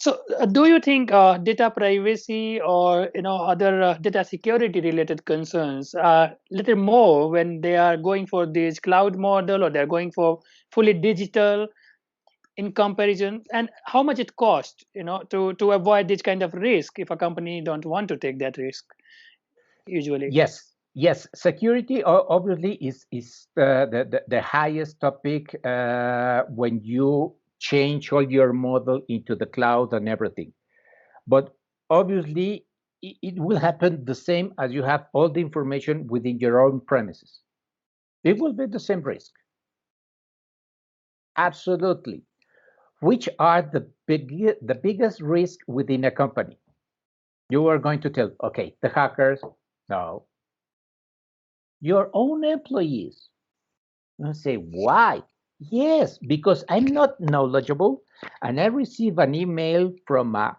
So, do you think data privacy or other data security related concerns are little more when they are going for this cloud model or they're going for fully digital in comparison, and how much it costs, to avoid this kind of risk if a company don't want to take that risk usually? Yes, yes. Security obviously is the highest topic when you change all your model into the cloud and everything. But obviously, it will happen the same as you have all the information within your own premises. It will be the same risk. Absolutely. Which are the biggest risk within a company? You are going to tell, okay, the hackers. No, your own employees. I say, why? Yes, because I'm not knowledgeable and I receive an email from a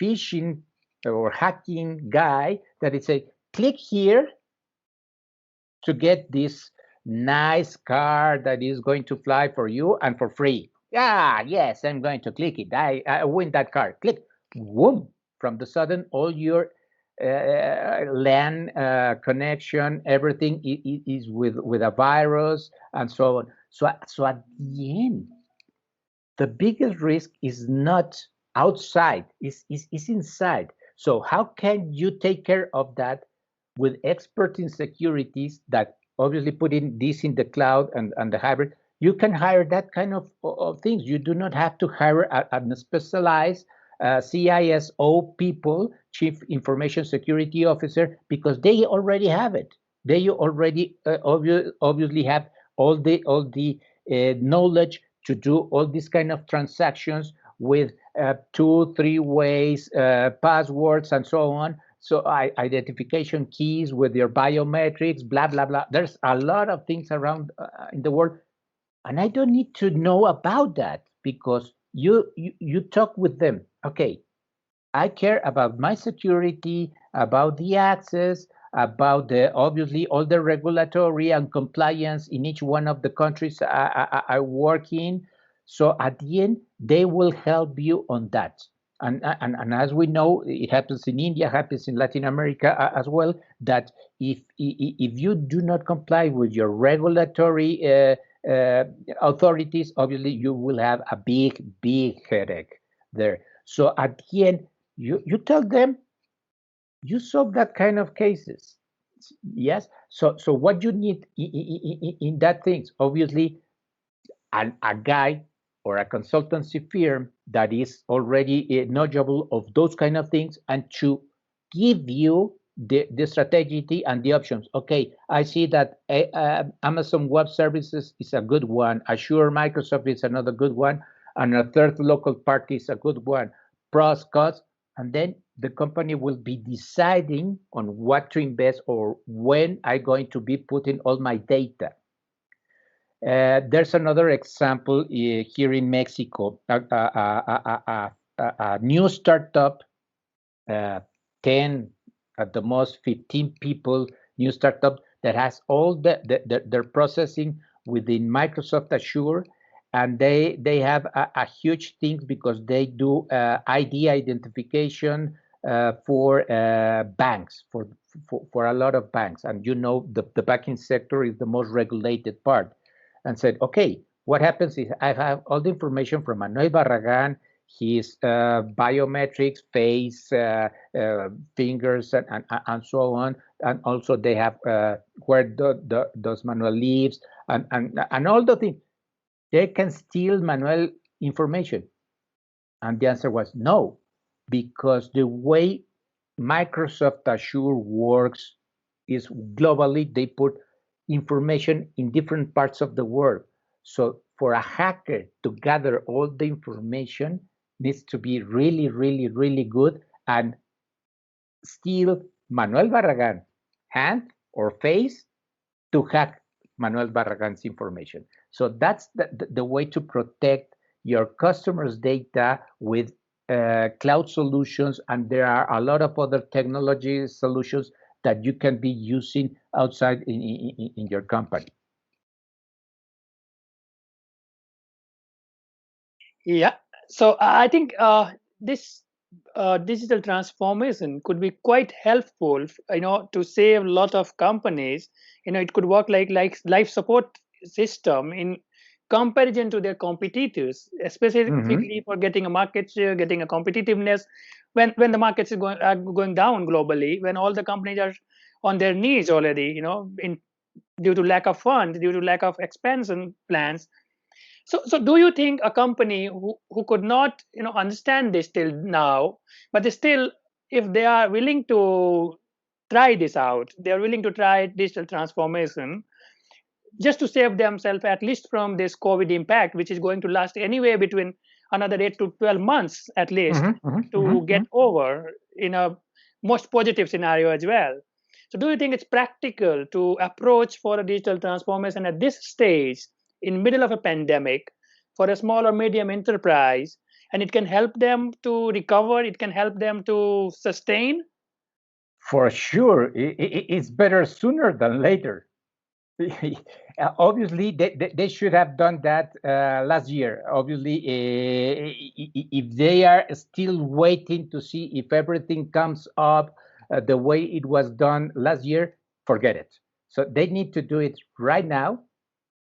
phishing or hacking guy that it say, click here to get this nice car that is going to fly for you and for free. Yeah, yes, I'm going to click it. I win that car. Click. Boom. From the sudden, all your LAN connection, everything is with a virus and so on. So at the end, the biggest risk is not outside, is inside. So how can you take care of that with experts in securities that obviously putting this in the cloud and the hybrid? You can hire that kind of things. You do not have to hire a specialized CISO people, Chief Information Security Officer, because they already have it. They already obviously have all the knowledge to do all these kind of transactions with 2 3 ways passwords and so on, so identification keys with your biometrics, blah blah blah. There's a lot of things around in the world, and I don't need to know about that because you talk with them. Okay, I care about my security, about the access, about the obviously all the regulatory and compliance in each one of the countries I work in. So at the end, they will help you on that. And as we know, it happens in India, happens in Latin America as well. That if you do not comply with your regulatory authorities, obviously you will have a big headache there. So at the end, you tell them you solve that kind of cases. Yes. So what you need in that things, obviously, a guy or a consultancy firm that is already knowledgeable of those kind of things and to give you the strategy and the options. Okay, I see that Amazon Web Services is a good one. Azure Microsoft is another good one. And a third local party is a good one. Pros, cons, and then the company will be deciding on what to invest or when I'm going to be putting all my data. There's another example here in Mexico, a new startup, 10 at the most 15 people, new startup that has all their processing within Microsoft Azure, and they have a huge thing because they do ID identification for banks, for a lot of banks, and the banking sector is the most regulated part, and said, okay, what happens is I have all the information from Manuel Barragan, his biometrics, face, fingers, and so on. And also they have where does Manuel lives and all the things. They can steal Manuel information. And the answer was no, because the way Microsoft Azure works is globally, they put information in different parts of the world. So for a hacker to gather all the information needs to be really, really, really good and steal Manuel Barragan hand or face to hack Manuel Barragan's information. So that's the way to protect your customers' data with cloud solutions. And there are a lot of other technology solutions that you can be using outside in your company. Yeah. So I think this digital transformation could be quite helpful, to save a lot of companies. It could work like life support system in comparison to their competitors, Hmm. specifically for getting a market share, getting a competitiveness when the markets are going down globally, when all the companies are on their knees already, in due to lack of funds, due to lack of expansion plans. So do you think a company who could not, understand this till now, but they still, if they are willing to try this out, they are willing to try digital transformation just to save themselves at least from this COVID impact, which is going to last anywhere between another 8 to 12 months at least Hmm. Hmm. to Hmm. get over in a most positive scenario as well. So, do you think it's practical to approach for a digital transformation at this stage in middle of a pandemic for a small or medium enterprise, and it can help them to recover? It can help them to sustain. For sure, it's better sooner than later. Obviously, they should have done that last year. Obviously, if they are still waiting to see if everything comes up the way it was done last year, forget it. So they need to do it right now,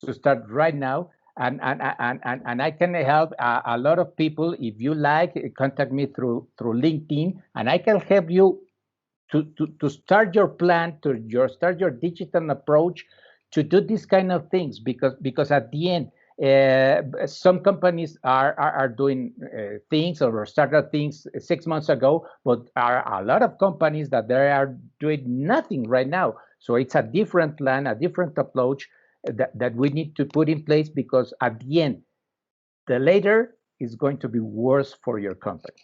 to start right now. And I can help a lot of people. If you like, contact me through LinkedIn, and I can help you to start your plan, start your digital approach to do these kind of things, because at the end, some companies are doing things or started things 6 months ago, but are a lot of companies that they are doing nothing right now. So it's a different plan, a different approach that we need to put in place, because at the end, the later is going to be worse for your company.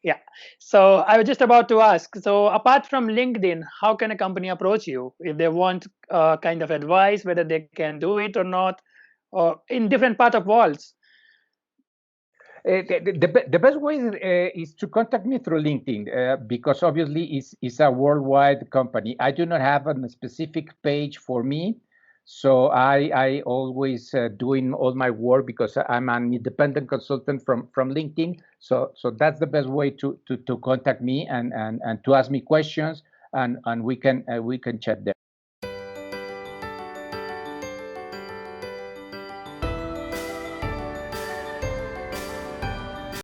Yeah. So I was just about to ask. So apart from LinkedIn, how can a company approach you if they want kind of advice whether they can do it or not, or in different part of worlds? The best way is to contact me through LinkedIn, because obviously it's a worldwide company. I do not have a specific page for me, so I always doing all my work because I'm an independent consultant from LinkedIn. So that's the best way to contact me and to ask me questions, and we can chat there.